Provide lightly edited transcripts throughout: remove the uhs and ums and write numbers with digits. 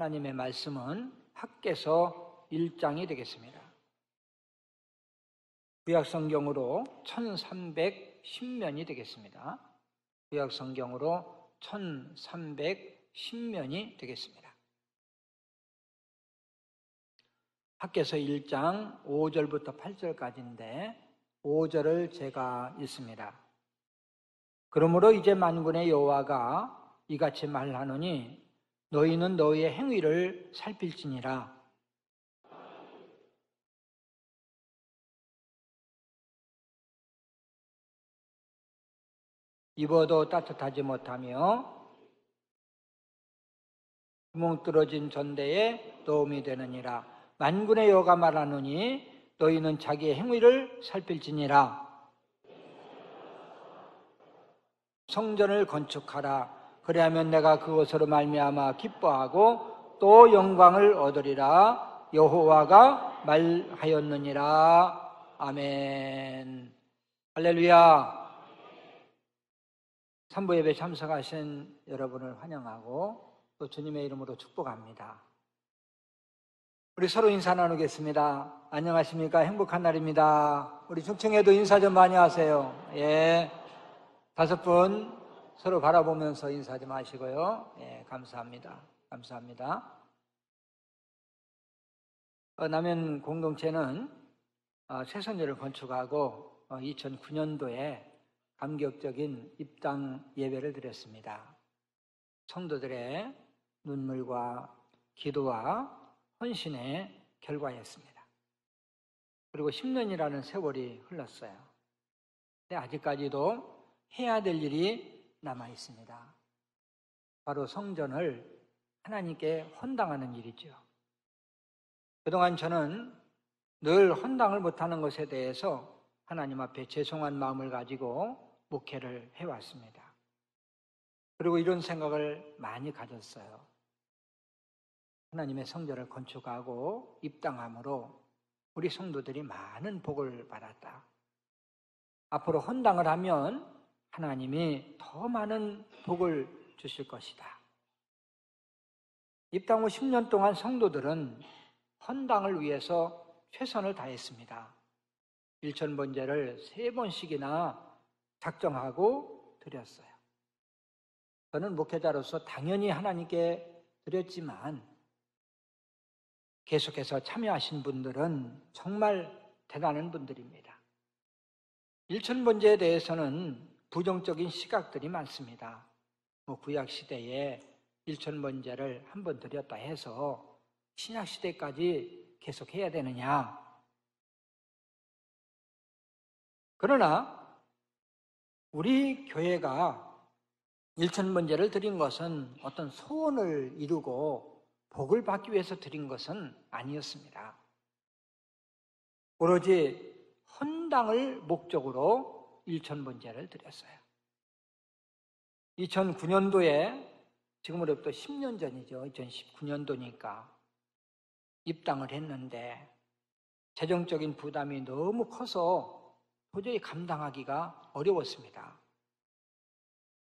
하나님의 말씀은 학개서 1장이 되겠습니다. 구약성경으로 1310면이 되겠습니다. 구약성경으로 1310면이 되겠습니다. 학개서 1장 5절부터 8절까지인데 5절을 제가 읽습니다. 그러므로 이제 만군의 여호와가 이같이 말하노니 너희는 너희의 행위를 살필지니라. 입어도 따뜻하지 못하며 구멍 뚫어진 전대에 도움이 되느니라. 만군의 여호와가 말하노니 너희는 자기의 행위를 살필지니라. 성전을 건축하라. 그리하면 내가 그것으로 말미암아 기뻐하고 또 영광을 얻으리라. 여호와가 말하였느니라. 아멘. 할렐루야. 산부 예배 참석하신 여러분을 환영하고 또 주님의 이름으로 축복합니다. 우리 서로 인사 나누겠습니다. 안녕하십니까? 행복한 날입니다. 우리 중청에도 인사 좀 많이 하세요. 예. 5분 서로 바라보면서 인사 좀 하시고요. 예, 감사합니다. 감사합니다. 남현 공동체는 새선교를 건축하고 2009년도에 감격적인 입당 예배를 드렸습니다. 성도들의 눈물과 기도와 헌신의 결과였습니다. 그리고 10년이라는 세월이 흘렀어요. 근데 아직까지도 해야 될 일이 남아 있습니다. 바로 성전을 하나님께 헌당하는 일이죠. 그동안 저는 늘 헌당을 못하는 것에 대해서 하나님 앞에 죄송한 마음을 가지고 목회를 해왔습니다. 그리고 이런 생각을 많이 가졌어요. 하나님의 성전을 건축하고 입당함으로 우리 성도들이 많은 복을 받았다. 앞으로 헌당을 하면 하나님이 더 많은 복을 주실 것이다. 입당 후 10년 동안 성도들은 헌당을 위해서 최선을 다했습니다. 일천번제를 3번씩이나 작정하고 드렸어요. 저는 목회자로서 당연히 하나님께 드렸지만 계속해서 참여하신 분들은 정말 대단한 분들입니다. 일천번제에 대해서는 부정적인 시각들이 많습니다. 구약시대에 일천번제를 한 번 드렸다 해서 신약시대까지 계속해야 되느냐. 그러나 우리 교회가 일천번제를 드린 것은 어떤 소원을 이루고 복을 받기 위해서 드린 것은 아니었습니다. 오로지 헌당을 목적으로 일천번제를 드렸어요. 2009년도에 지금으로부터 10년 전이죠. 2019년도니까 입당을 했는데 재정적인 부담이 너무 커서 도저히 감당하기가 어려웠습니다.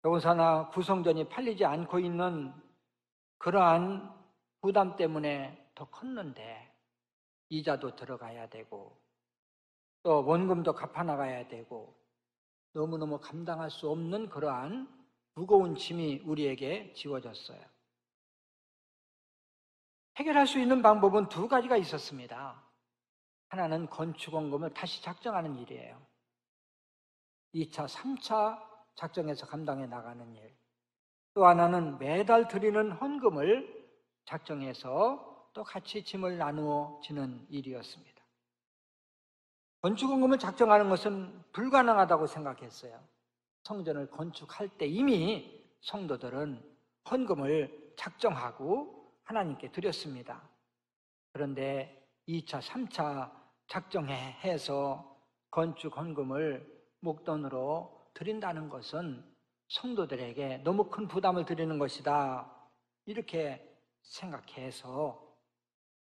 더군다나 구성전이 팔리지 않고 있는 그러한 부담 때문에 더 컸는데 이자도 들어가야 되고 또 원금도 갚아나가야 되고 너무너무 감당할 수 없는 그러한 무거운 짐이 우리에게 지워졌어요. 해결할 수 있는 방법은 2가지가 있었습니다. 하나는 건축원금을 다시 작정하는 일이에요. 2차, 3차 작정해서 감당해 나가는 일. 또 하나는 매달 드리는 헌금을 작정해서 또 같이 짐을 나누어 지는 일이었습니다. 건축원금을 작정하는 것은 불가능하다고 생각했어요. 성전을 건축할 때 이미 성도들은 헌금을 작정하고 하나님께 드렸습니다. 그런데 2차, 3차 작정해서 건축 헌금을 목돈으로 드린다는 것은 성도들에게 너무 큰 부담을 드리는 것이다. 이렇게 생각해서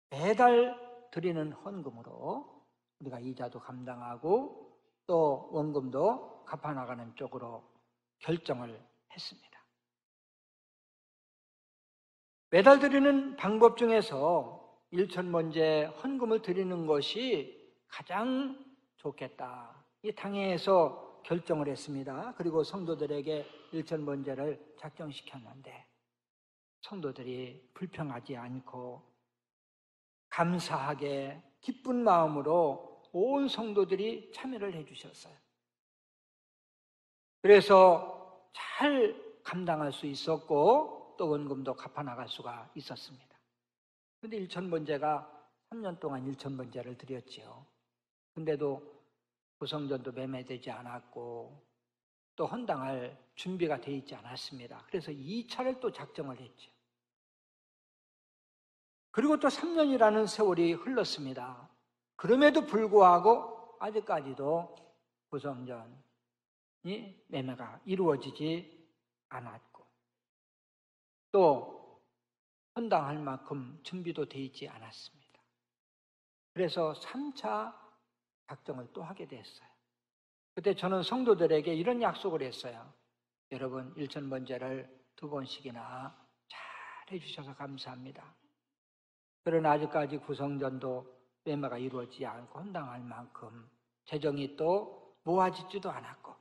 매달 드리는 헌금으로 우리가 이자도 감당하고 또 원금도 갚아나가는 쪽으로 결정을 했습니다. 매달 드리는 방법 중에서 일천번제 헌금을 드리는 것이 가장 좋겠다. 이 당회에서 결정을 했습니다. 그리고 성도들에게 일천번제를 작정시켰는데 성도들이 불평하지 않고 감사하게 기쁜 마음으로 온 성도들이 참여를 해주셨어요. 그래서 잘 감당할 수 있었고 또 원금도 갚아나갈 수가 있었습니다. 그런데 일천번제가 3년 동안 일천번제를 드렸지요. 근데도 구성전도 매매되지 않았고 또 헌당할 준비가 되어 있지 않았습니다. 그래서 2차를 또 작정을 했죠. 그리고 또 3년이라는 세월이 흘렀습니다. 그럼에도 불구하고 아직까지도 구성전이 매매가 이루어지지 않았고 또 헌당할 만큼 준비도 되어 있지 않았습니다. 그래서 3차 작정을 또 하게 됐어요. 그때 저는 성도들에게 이런 약속을 했어요. 여러분 일천번제를 2번씩이나 잘 해주셔서 감사합니다. 그러나 아직까지 구성전도 매매가 이루어지지 않고 헌당할 만큼 재정이 또 모아지지도 않았고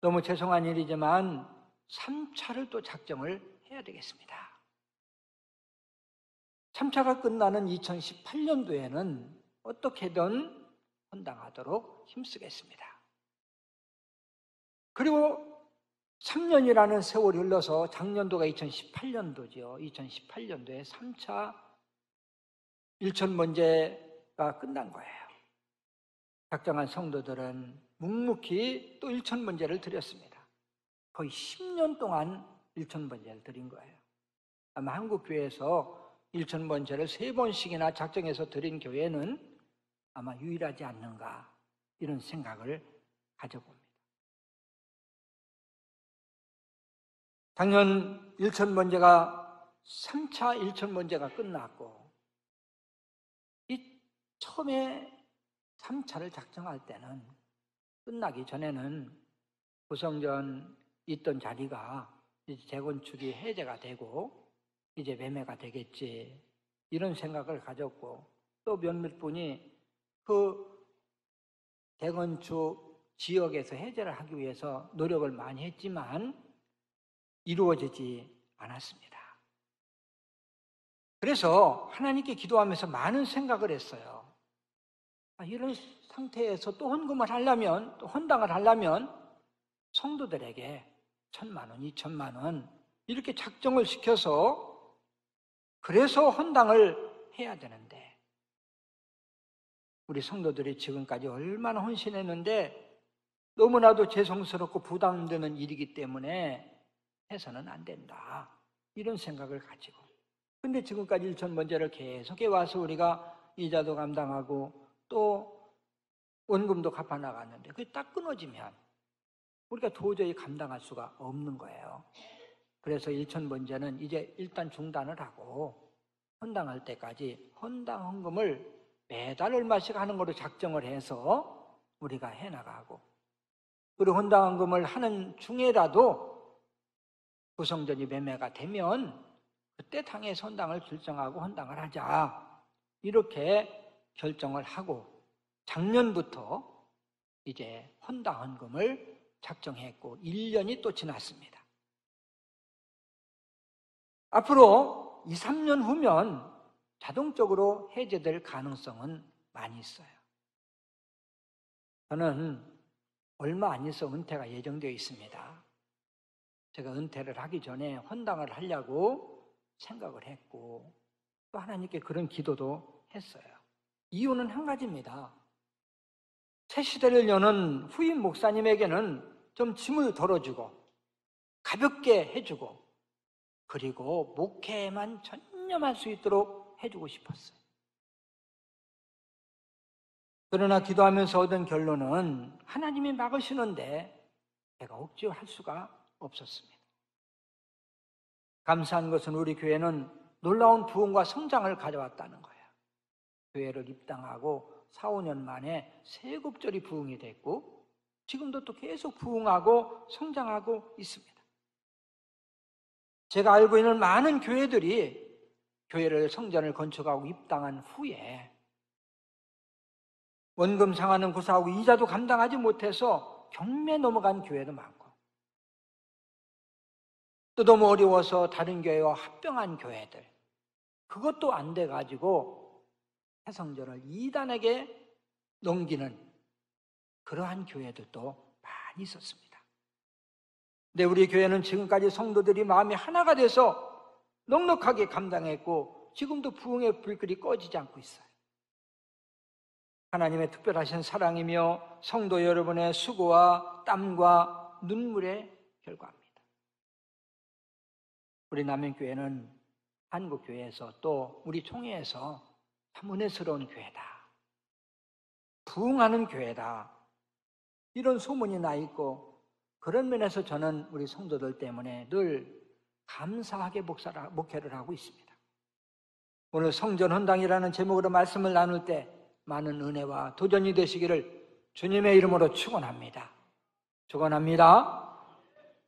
너무 죄송한 일이지만 3차를 또 작정을 해야 되겠습니다. 3차가 끝나는 2018년도에는 어떻게든 헌당하도록 힘쓰겠습니다. 그리고 3년이라는 세월이 흘러서 작년도가 2018년도죠. 2018년도에 3차 일천번제가 끝난 거예요. 작정한 성도들은 묵묵히 또 일천번제를 드렸습니다. 거의 10년 동안 일천번제를 드린 거예요. 아마 한국교회에서 일천번제를 3번씩이나 작정해서 드린 교회는 아마 유일하지 않는가 이런 생각을 가져봅니다. 작년 일천번제가 3차 일천번제가 끝났고 이 처음에 3차를 작정할 때는 끝나기 전에는 구성전 있던 자리가 이제 재건축이 해제가 되고 이제 매매가 되겠지 이런 생각을 가졌고 또 몇몇 분이 그 재건축 지역에서 해제를 하기 위해서 노력을 많이 했지만 이루어지지 않았습니다. 그래서 하나님께 기도하면서 많은 생각을 했어요. 이런 상태에서 또 헌금을 하려면, 또 헌당을 하려면 성도들에게 1,000만 원, 2,000만 원 이렇게 작정을 시켜서 그래서 헌당을 해야 되는데 우리 성도들이 지금까지 얼마나 헌신했는데 너무나도 죄송스럽고 부담되는 일이기 때문에 해서는 안 된다. 이런 생각을 가지고 근데 지금까지 일천번제를 계속해 와서 우리가 이자도 감당하고 또 원금도 갚아 나갔는데 그게 딱 끊어지면 우리가 도저히 감당할 수가 없는 거예요. 그래서 일천번제는 이제 일단 중단을 하고 헌당할 때까지 헌당 헌금을 매달 얼마씩 하는 걸로 작정을 해서 우리가 해나가고 그리고 헌당 헌금을 하는 중에라도 구성전이 매매가 되면 그때 당의 헌당을 결정하고 헌당을 하자 이렇게 결정을 하고 작년부터 이제 헌당 헌금을 작정했고 1년이 또 지났습니다. 앞으로 2, 3년 후면 자동적으로 해제될 가능성은 많이 있어요. 저는 얼마 안 있어 은퇴가 예정되어 있습니다. 제가 은퇴를 하기 전에 헌당을 하려고 생각을 했고 또 하나님께 그런 기도도 했어요. 이유는 한 가지입니다. 새 시대를 여는 후임 목사님에게는 좀 짐을 덜어주고 가볍게 해주고 그리고 목회에만 전념할 수 있도록 해주고 싶었어요. 그러나 기도하면서 얻은 결론은 하나님이 막으시는데 제가 억지로 할 수가 없었습니다. 감사한 것은 우리 교회는 놀라운 부흥과 성장을 가져왔다는 거예요. 교회를 입당하고 4, 5년 만에 세급절이 부흥이 됐고 지금도 또 계속 부흥하고 성장하고 있습니다. 제가 알고 있는 많은 교회들이 교회를 성전을 건축하고 입당한 후에 원금 상환은 고사하고 이자도 감당하지 못해서 경매 넘어간 교회도 많고, 또 너무 어려워서 다른 교회와 합병한 교회들, 그것도 안 돼가지고 새성전을 이단에게 넘기는 그러한 교회들도 많이 있었습니다. 근데 우리 교회는 지금까지 성도들이 마음이 하나가 돼서 넉넉하게 감당했고 지금도 부흥의 불길이 꺼지지 않고 있어요. 하나님의 특별하신 사랑이며 성도 여러분의 수고와 땀과 눈물의 결과입니다. 우리 남현교회는 한국교회에서 또 우리 총회에서 참 은혜스러운 교회다, 부흥하는 교회다, 이런 소문이 나 있고, 그런 면에서 저는 우리 성도들 때문에 늘 감사하게 목회를 하고 있습니다. 오늘 성전헌당이라는 제목으로 말씀을 나눌 때 많은 은혜와 도전이 되시기를 주님의 이름으로 축원합니다. 축원합니다.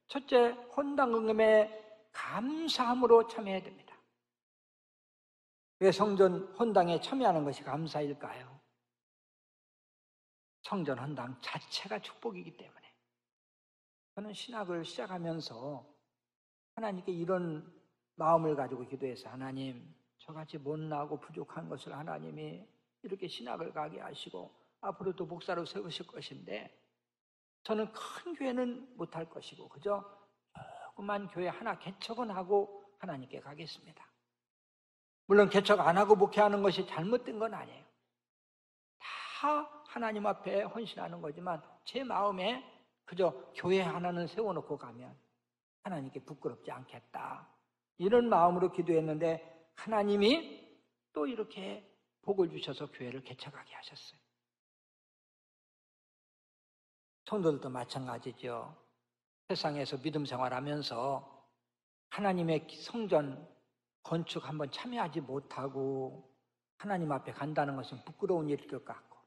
첫째, 헌당 응금에 감사함으로 참여해야 됩니다. 왜 성전 헌당에 참여하는 것이 감사일까요? 성전 헌당 자체가 축복이기 때문에. 저는 신학을 시작하면서 하나님께 이런 마음을 가지고 기도해서, 하나님, 저같이 못나고 부족한 것을 하나님이 이렇게 신학을 가게 하시고 앞으로도 목사로 세우실 것인데, 저는 큰 교회는 못할 것이고 그저 조그만 교회 하나 개척은 하고 하나님께 가겠습니다. 물론 개척 안 하고 목회하는 것이 잘못된 건 아니에요. 다 하나님 앞에 헌신하는 거지만 제 마음에 그저 교회 하나는 세워놓고 가면 하나님께 부끄럽지 않겠다, 이런 마음으로 기도했는데 하나님이 또 이렇게 복을 주셔서 교회를 개척하게 하셨어요. 성도들도 마찬가지죠. 세상에서 믿음 생활하면서 하나님의 성전 건축 한번 참여하지 못하고 하나님 앞에 간다는 것은 부끄러운 일일 것 같고,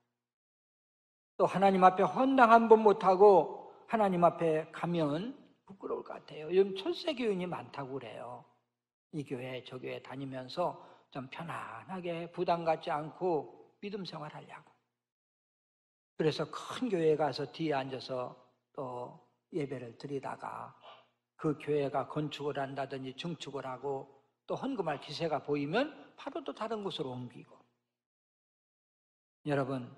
또 하나님 앞에 헌당 한번 못하고 하나님 앞에 가면 부끄러울 것 같아요. 요즘 철새교인이 많다고 그래요. 이 교회 저 교회 다니면서 좀 편안하게 부담 갖지 않고 믿음 생활하려고. 그래서 큰 교회에 가서 뒤에 앉아서 또 예배를 드리다가 그 교회가 건축을 한다든지 증축을 하고 또 헌금할 기세가 보이면 바로 또 다른 곳으로 옮기고. 여러분,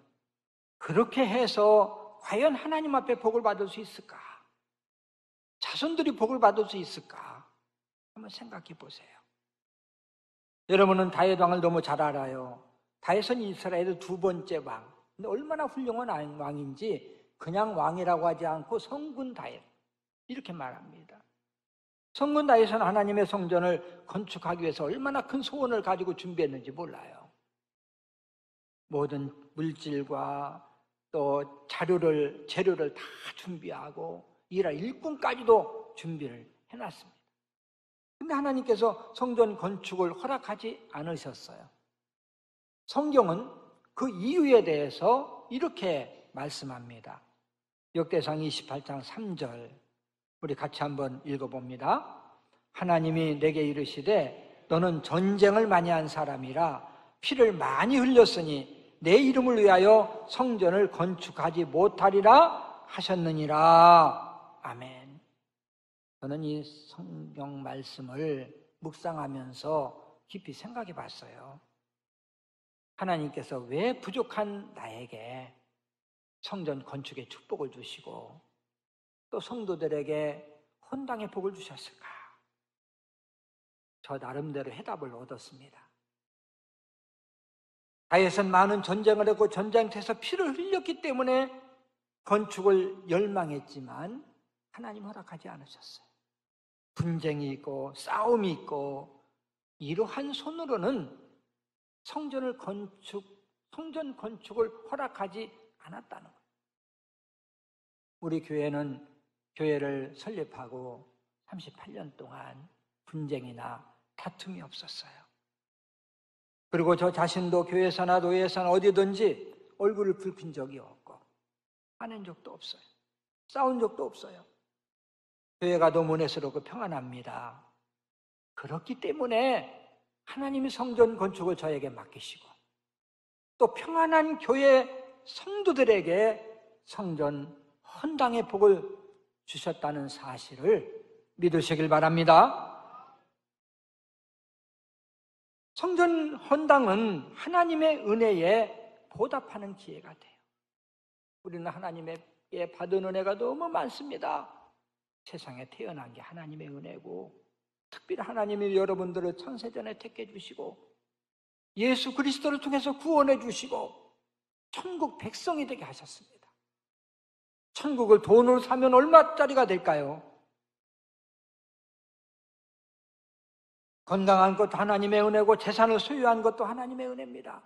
그렇게 해서 과연 하나님 앞에 복을 받을 수 있을까? 자손들이 복을 받을 수 있을까? 한번 생각해 보세요. 여러분은 다윗 왕을 너무 잘 알아요. 다윗은 이스라엘의 두 번째 왕. 근데 얼마나 훌륭한 왕인지 그냥 왕이라고 하지 않고 성군 다윗, 이렇게 말합니다. 성군 다윗은 하나님의 성전을 건축하기 위해서 얼마나 큰 소원을 가지고 준비했는지 몰라요. 모든 물질과 또 재료를 다 준비하고 일할 일꾼까지도 준비를 해놨습니다. 근데 하나님께서 성전 건축을 허락하지 않으셨어요. 성경은 그 이유에 대해서 이렇게 말씀합니다. 역대상 28장 3절, 우리 같이 한번 읽어봅니다. 하나님이 내게 이르시되 너는 전쟁을 많이 한 사람이라 피를 많이 흘렸으니 내 이름을 위하여 성전을 건축하지 못하리라 하셨느니라. 아멘. 저는 이 성경 말씀을 묵상하면서 깊이 생각해 봤어요. 하나님께서 왜 부족한 나에게 성전 건축의 축복을 주시고 또 성도들에게 헌당의 복을 주셨을까? 저 나름대로 해답을 얻었습니다. 다윗은 많은 전쟁을 했고 전쟁터에서 피를 흘렸기 때문에 건축을 열망했지만 하나님 허락하지 않으셨어요. 분쟁이 있고 싸움이 있고 이러한 손으로는 성전 건축을 허락하지 않았다는 거예요. 우리 교회는 교회를 설립하고 38년 동안 분쟁이나 다툼이 없었어요. 그리고 저 자신도 교회에서나 노예에서나 어디든지 얼굴을 붉힌 적이 없고 화낸 적도 없어요. 싸운 적도 없어요. 교회가 너무 은혜스럽고 평안합니다. 그렇기 때문에 하나님이 성전 건축을 저에게 맡기시고 또 평안한 교회 성도들에게 성전 헌당의 복을 주셨다는 사실을 믿으시길 바랍니다. 성전 헌당은 하나님의 은혜에 보답하는 기회가 돼요. 우리는 하나님에게 받은 은혜가 너무 많습니다. 세상에 태어난 게 하나님의 은혜고, 특별히 하나님이 여러분들을 창세전에 택해 주시고 예수 그리스도를 통해서 구원해 주시고 천국 백성이 되게 하셨습니다. 천국을 돈으로 사면 얼마짜리가 될까요? 건강한 것도 하나님의 은혜고 재산을 소유한 것도 하나님의 은혜입니다.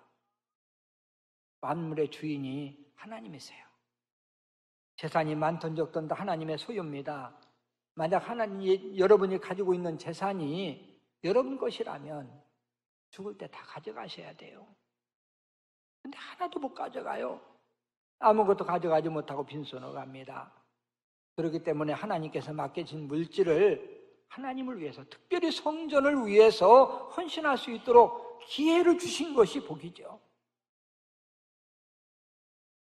만물의 주인이 하나님이세요. 재산이 많든 적든 다 하나님의 소유입니다. 만약 여러분이 가지고 있는 재산이 여러분 것이라면 죽을 때 다 가져가셔야 돼요. 근데 하나도 못 가져가요. 아무것도 가져가지 못하고 빈손으로 갑니다. 그렇기 때문에 하나님께서 맡겨진 물질을 하나님을 위해서, 특별히 성전을 위해서 헌신할 수 있도록 기회를 주신 것이 복이죠.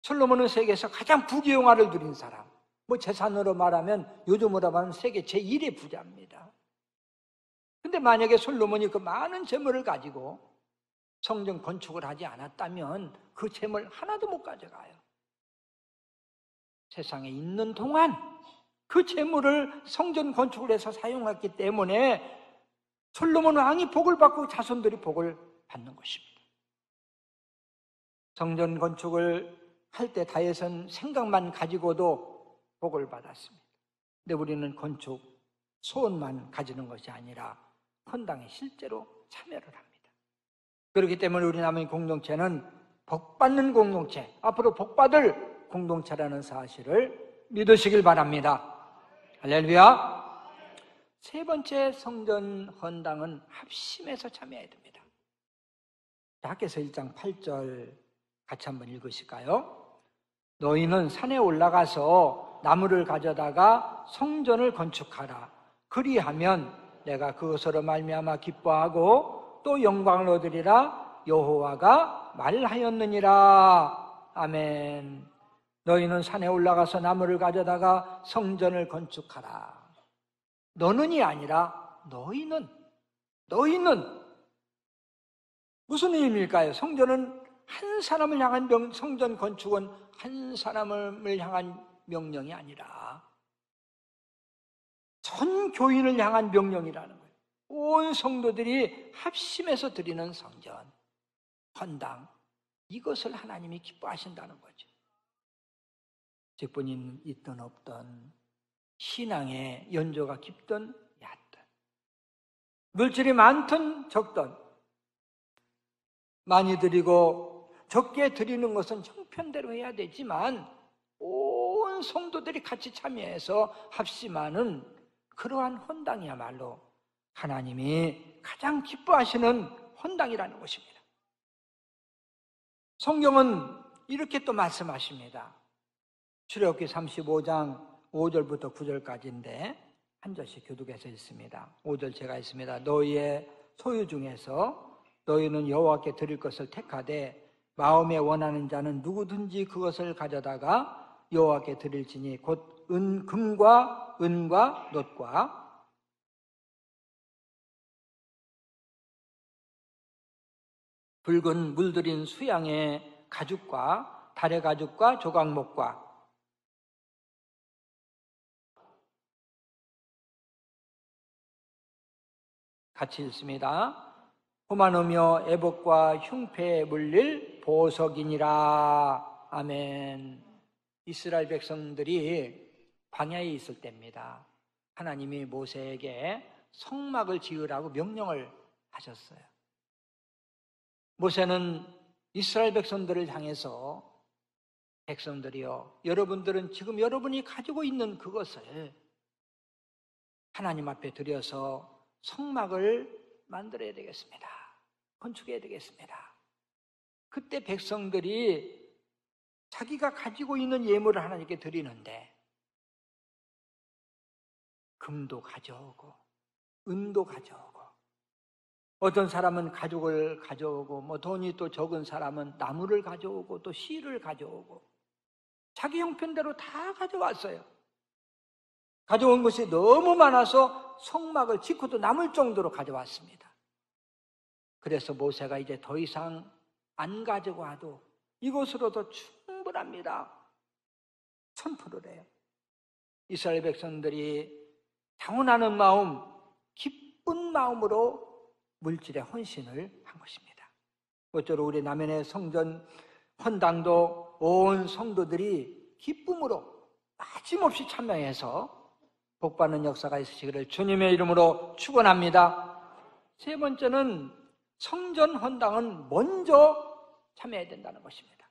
솔로몬은 세계에서 가장 부귀영화를 누린 사람, 재산으로 말하면, 요즘으로 말하면 세계 제1의 부자입니다. 근데 만약에 솔로몬이 그 많은 재물을 가지고 성전 건축을 하지 않았다면 그 재물 하나도 못 가져가요. 세상에 있는 동안 그 재물을 성전 건축을 해서 사용했기 때문에 솔로몬 왕이 복을 받고 자손들이 복을 받는 것입니다. 성전 건축을 할 때 다윗은 생각만 가지고도 복을 받았습니다. 근데 우리는 건축 소원만 가지는 것이 아니라 헌당에 실제로 참여를 합니다. 그렇기 때문에 우리 남은 공동체는 복받는 공동체, 앞으로 복받을 공동체라는 사실을 믿으시길 바랍니다. 할렐루야. 세 번째 성전 헌당은 합심해서 참여해야 됩니다. 학개서 1장 8절 같이 한번 읽으실까요? 너희는 산에 올라가서 나무를 가져다가 성전을 건축하라. 그리하면 내가 그것으로 말미암아 기뻐하고 또 영광을 얻으리라. 여호와가 말하였느니라. 아멘. 너희는 산에 올라가서 나무를 가져다가 성전을 건축하라. 너는이 아니라 너희는 무슨 의미일까요? 성전은 한 사람을 향한 성전 건축은 한 사람을 향한 명령이 아니라 전 교인을 향한 명령이라는 거예요. 온 성도들이 합심해서 드리는 성전, 헌당, 이것을 하나님이 기뻐하신다는 거죠. 직분이 있든 없든, 신앙의 연조가 깊든 얕든, 물질이 많든 적든, 많이 드리고 적게 드리는 것은 형편대로 해야 되지만 온 성도들이 같이 참여해서 합심하는 그러한 헌당이야말로 하나님이 가장 기뻐하시는 헌당이라는 것입니다. 성경은 이렇게 또 말씀하십니다. 출애굽기 35장 5절부터 9절까지인데 한 절씩 교독해서 있습니다. 5절 제가 있습니다. 너희의 소유 중에서 너희는 여호와께 드릴 것을 택하되 마음에 원하는 자는 누구든지 그것을 가져다가 여호와께 드릴지니 곧 금과 은과 놋과 붉은 물들인 수양의 가죽과 달의 가죽과 조각목과 같이 읽습니다. 호만우며 애복과 흉패에 물릴 보석이니라. 아멘. 이스라엘 백성들이 광야에 있을 때입니다. 하나님이 모세에게 성막을 지으라고 명령을 하셨어요. 모세는 이스라엘 백성들을 향해서 백성들이여, 여러분들은 지금 여러분이 가지고 있는 그것을 하나님 앞에 드려서 성막을 만들어야 되겠습니다. 건축해야 되겠습니다. 그때 백성들이 자기가 가지고 있는 예물을 하나님께 드리는데 금도 가져오고 은도 가져오고 어떤 사람은 가죽을 가져오고, 뭐 돈이 또 적은 사람은 나무를 가져오고, 또 실을 가져오고, 자기 형편대로 다 가져왔어요. 가져온 것이 너무 많아서 성막을 짓고도 남을 정도로 가져왔습니다. 그래서 모세가 이제 더 이상 안 가져와도 이곳으로도 충분합니다. 선포를 해요. 이스라엘 백성들이 당원하는 마음, 기쁜 마음으로 물질에 헌신을 한 것입니다. 어쩌로 우리 남현의 성전 헌당도 온 성도들이 기쁨으로 빠짐없이 참여해서 복받는 역사가 있으시기를 주님의 이름으로 축원합니다. 세 번째는 성전 헌당은 먼저 참여해야 된다는 것입니다.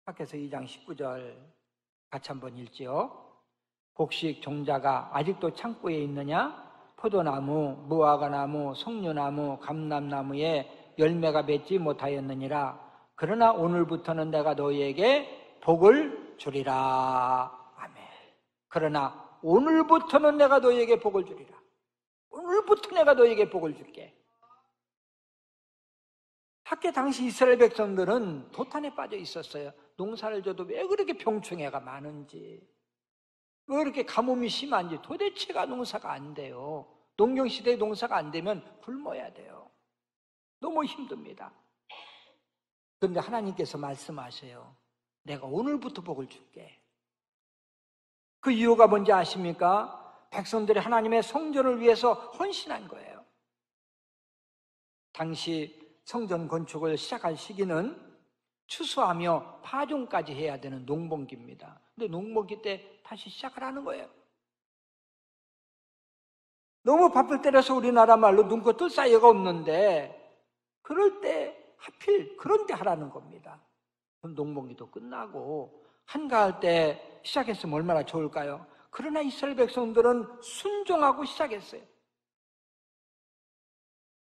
밖에서 2장 19절 같이 한번 읽지요. 곡식 종자가 아직도 창고에 있느냐? 포도나무, 무화과나무, 석류나무, 감람나무에 열매가 맺지 못하였느니라. 그러나 오늘부터는 내가 너희에게 복을 주리라. 아멘. 그러나 오늘부터는 내가 너희에게 복을 주리라. 오늘부터 내가 너희에게 복을 줄게. 학계 당시 이스라엘 백성들은 도탄에 빠져 있었어요. 농사를 져도 왜 그렇게 병충해가 많은지, 왜 그렇게 가뭄이 심한지, 도대체가 농사가 안 돼요. 농경시대에 농사가 안 되면 굶어야 돼요. 너무 힘듭니다. 그런데 하나님께서 말씀하세요. 내가 오늘부터 복을 줄게. 그 이유가 뭔지 아십니까? 백성들이 하나님의 성전을 위해서 헌신한 거예요. 당시 성전 건축을 시작할 시기는 추수하며 파종까지 해야 되는 농번기입니다. 근데 농번기 때 다시 시작을 하는 거예요. 너무 바쁠 때라서 우리나라 말로 눈코 뜰 사이가 없는데, 그럴 때 하필 그런 데 하라는 겁니다. 그럼 농번기도 끝나고 한가할 때 시작했으면 얼마나 좋을까요? 그러나 이스라엘 백성들은 순종하고 시작했어요.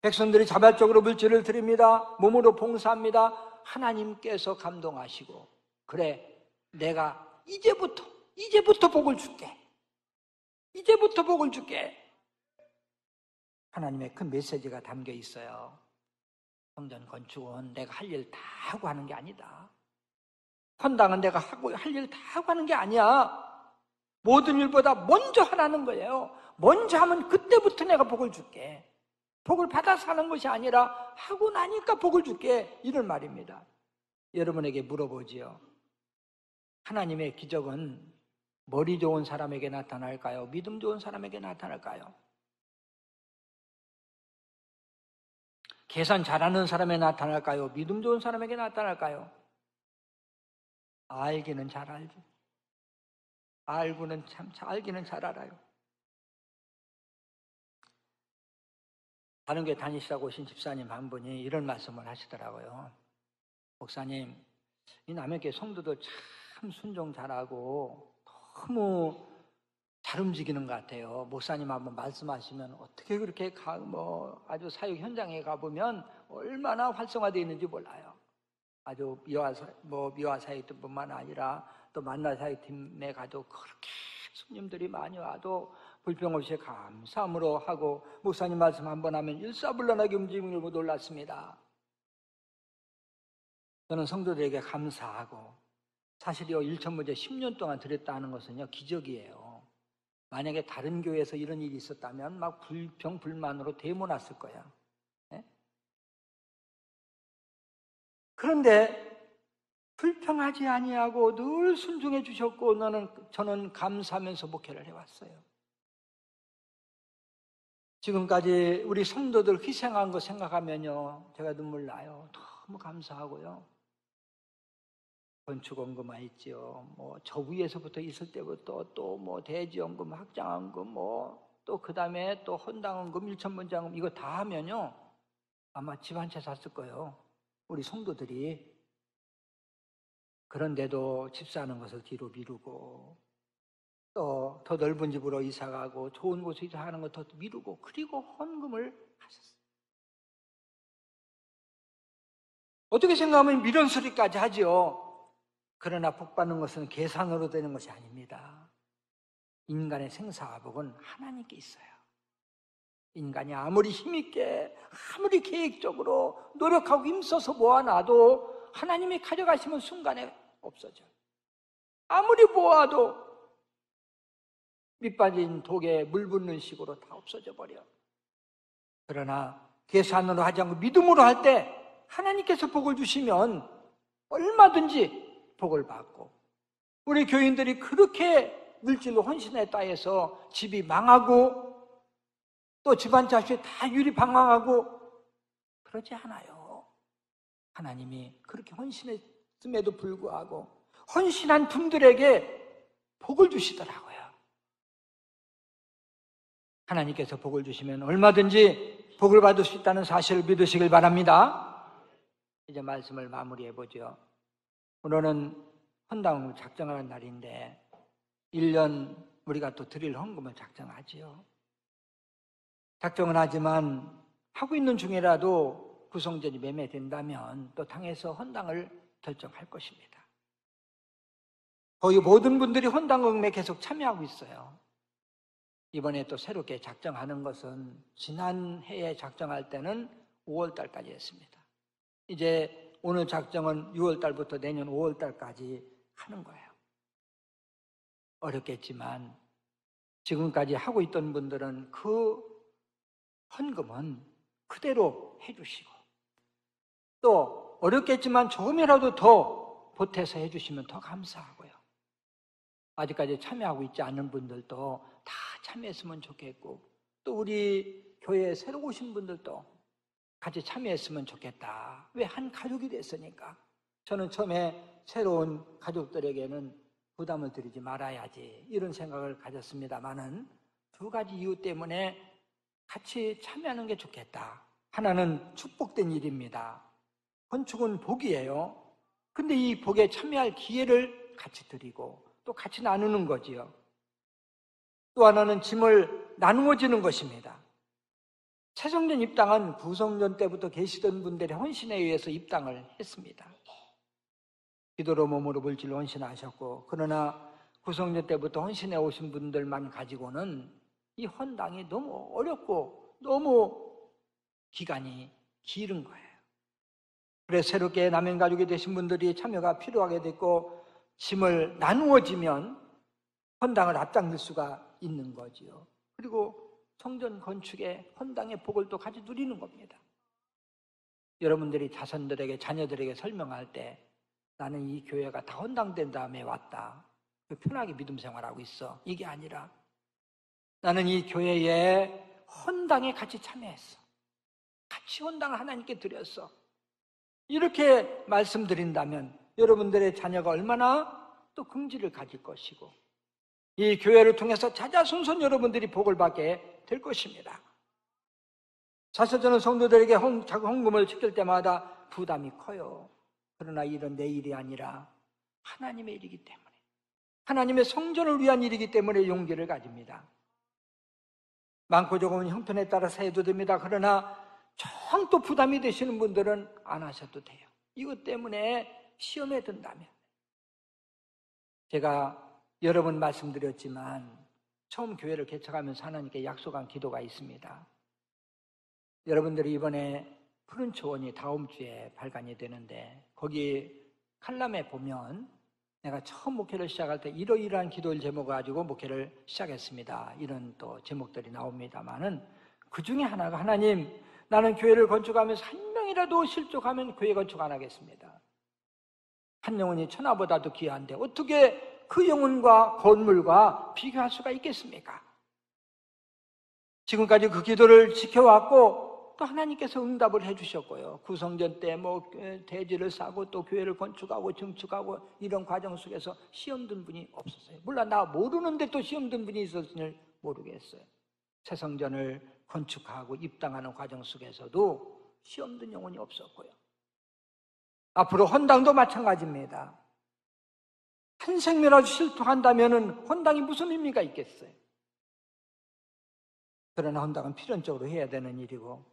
백성들이 자발적으로 물질을 드립니다. 몸으로 봉사합니다. 하나님께서 감동하시고, 그래, 내가 이제부터 복을 줄게. 이제부터 복을 줄게. 하나님의 큰 메시지가 담겨 있어요. 성전 건축은 내가 할 일 다 하고 하는 게 아니다. 헌당은 내가 할 일 다 하고 하는 게 아니야. 모든 일보다 먼저 하라는 거예요. 먼저 하면 그때부터 내가 복을 줄게. 복을 받아서 하는 것이 아니라 하고 나니까 복을 줄게. 이런 말입니다. 여러분에게 물어보지요. 하나님의 기적은 머리 좋은 사람에게 나타날까요? 믿음 좋은 사람에게 나타날까요? 계산 잘하는 사람에게 나타날까요? 믿음 좋은 사람에게 나타날까요? 알기는 잘 알지. 알기는 잘 알아요. 다른 교회 다니시라고 오신 집사님 한 분이 이런 말씀을 하시더라고요. 목사님, 이 남해교회 성도들 참 순종 잘하고 너무 잘 움직이는 것 같아요. 목사님 한번 말씀하시면 어떻게 그렇게 아주 사역 현장에 가보면 얼마나 활성화되어 있는지 몰라요. 아주 미화 사역뿐만 아니라 또 만나 사역팀에 가도 그렇게 손님들이 많이 와도 불평 없이 감사함으로 하고, 목사님 말씀 한번 하면 일사불란하게 움직이는 걸 놀랐습니다. 저는 성도들에게 감사하고, 사실요, 일천문제 10년 동안 드렸다는 것은요, 기적이에요. 만약에 다른 교회에서 이런 일이 있었다면 막 불평, 불만으로 데모났을 거야. 네? 그런데 불평하지 아니하고 늘 순종해 주셨고, 저는 감사하면서 목회를 해왔어요. 지금까지 우리 성도들 희생한 거 생각하면요, 제가 눈물 나요. 너무 감사하고요. 건축원금만 있지요. 저 위에서부터 있을 때부터 또 대지원금, 확장원금, 또 그 다음에 또 헌당원금, 일천문장금, 이거 다 하면요, 아마 집 한 채 샀을 거예요. 우리 성도들이. 그런데도 집사하는 것을 뒤로 미루고, 또 더 넓은 집으로 이사가고 좋은 곳에 이사하는 것 더 미루고, 그리고 헌금을 하셨어요. 어떻게 생각하면 미련 소리까지 하죠. 그러나 복받는 것은 계산으로 되는 것이 아닙니다. 인간의 생사화복은 하나님께 있어요. 인간이 아무리 힘있게, 아무리 계획적으로 노력하고 힘써서 모아놔도 하나님이 가져가시면 순간에 없어져요. 아무리 모아도 밑빠진 독에 물 붓는 식으로 다 없어져 버려. 그러나 계산으로 하지 않고 믿음으로 할 때 하나님께서 복을 주시면 얼마든지 복을 받고, 우리 교인들이 그렇게 물질로 헌신했다 해서 집이 망하고 또 집안 자식이 다 유리방황하고 그러지 않아요. 하나님이 그렇게 헌신했음에도 불구하고 헌신한 분들에게 복을 주시더라고요. 하나님께서 복을 주시면 얼마든지 복을 받을 수 있다는 사실을 믿으시길 바랍니다. 이제 말씀을 마무리해 보죠. 오늘은 헌당을 작정하는 날인데 1년 우리가 또 드릴 헌금을 작정하지요. 작정은 하지만 하고 있는 중이라도 구성전이 매매된다면 또 당에서 헌당을 결정할 것입니다. 거의 모든 분들이 헌당 금액에 계속 참여하고 있어요. 이번에 또 새롭게 작정하는 것은 지난 해에 작정할 때는 5월 달까지 했습니다. 이제 오늘 작정은 6월 달부터 내년 5월 달까지 하는 거예요. 어렵겠지만 지금까지 하고 있던 분들은 그 헌금은 그대로 해주시고, 또 어렵겠지만 조금이라도 더 보태서 해주시면 더 감사하고요. 아직까지 참여하고 있지 않은 분들도 다 참여했으면 좋겠고, 또 우리 교회에 새로 오신 분들도 같이 참여했으면 좋겠다. 왜? 한 가족이 됐으니까. 저는 처음에 새로운 가족들에게는 부담을 드리지 말아야지 이런 생각을 가졌습니다만은 두 가지 이유 때문에 같이 참여하는 게 좋겠다. 하나는 축복된 일입니다. 건축은 복이에요. 근데 이 복에 참여할 기회를 같이 드리고 또 같이 나누는 거지요. 또 하나는 짐을 나누어지는 것입니다. 새성전 입당은 구성전 때부터 계시던 분들의 헌신에 의해서 입당을 했습니다. 기도로 몸으로 물질로 헌신하셨고, 그러나 구성전 때부터 헌신해 오신 분들만 가지고는 이 헌당이 너무 어렵고 너무 기간이 길은 거예요. 그래서 새롭게 남행가족이 되신 분들이 참여가 필요하게 됐고, 짐을 나누어지면 헌당을 앞당길 수가 있는 거지요. 그리고 성전 건축에 헌당의 복을 또 같이 누리는 겁니다. 여러분들이 자손들에게, 자녀들에게 설명할 때 나는 이 교회가 다 헌당된 다음에 왔다, 편하게 믿음 생활하고 있어, 이게 아니라 나는 이 교회에 헌당에 같이 참여했어, 같이 헌당을 하나님께 드렸어, 이렇게 말씀드린다면 여러분들의 자녀가 얼마나 또 긍지를 가질 것이고, 이 교회를 통해서 자자손손 여러분들이 복을 받게 될 것입니다. 사실 저는 성도들에게 헌금을 지킬 때마다 부담이 커요. 그러나 이런 내 일이 아니라 하나님의 일이기 때문에, 하나님의 성전을 위한 일이기 때문에 용기를 가집니다. 많고 적으면 형편에 따라서 해도 됩니다. 그러나 정 또 부담이 되시는 분들은 안 하셔도 돼요. 이것 때문에 시험에 든다면. 제가 여러 번 말씀드렸지만 처음 교회를 개척하면서 하나님께 약속한 기도가 있습니다. 여러분들이 이번에 푸른 초원이 다음 주에 발간이 되는데, 거기 칼럼에 보면 내가 처음 목회를 시작할 때 이러이러한 기도를 제목을 가지고 목회를 시작했습니다, 이런 또 제목들이 나옵니다만은 그 중에 하나가, 하나님, 나는 교회를 건축하면서 한 명이라도 실족하면 교회 건축 안 하겠습니다. 한 영혼이 천하보다도 귀한데 어떻게 그 영혼과 건물과 비교할 수가 있겠습니까? 지금까지 그 기도를 지켜왔고 또 하나님께서 응답을 해주셨고요. 구성전 때 대지를 싸고 또 교회를 건축하고 증축하고 이런 과정 속에서 시험 든 분이 없었어요. 물론 나 모르는데 또 시험 든 분이 있었을지 모르겠어요. 새 성전을 건축하고 입당하는 과정 속에서도 시험 든 영혼이 없었고요. 앞으로 헌당도 마찬가지입니다. 한 생명이라도 실토한다면 헌당이 무슨 의미가 있겠어요? 그러나 헌당은 필연적으로 해야 되는 일이고,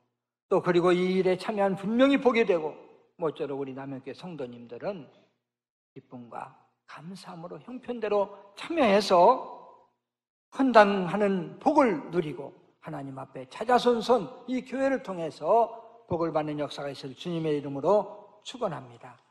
또 그리고 이 일에 참여한 분명히 보게 되고, 모쪼록 우리 남영교회 성도님들은 기쁨과 감사함으로 형편대로 참여해서 헌당하는 복을 누리고 하나님 앞에 찾아선 이 교회를 통해서 복을 받는 역사가 있을 주님의 이름으로 축원합니다.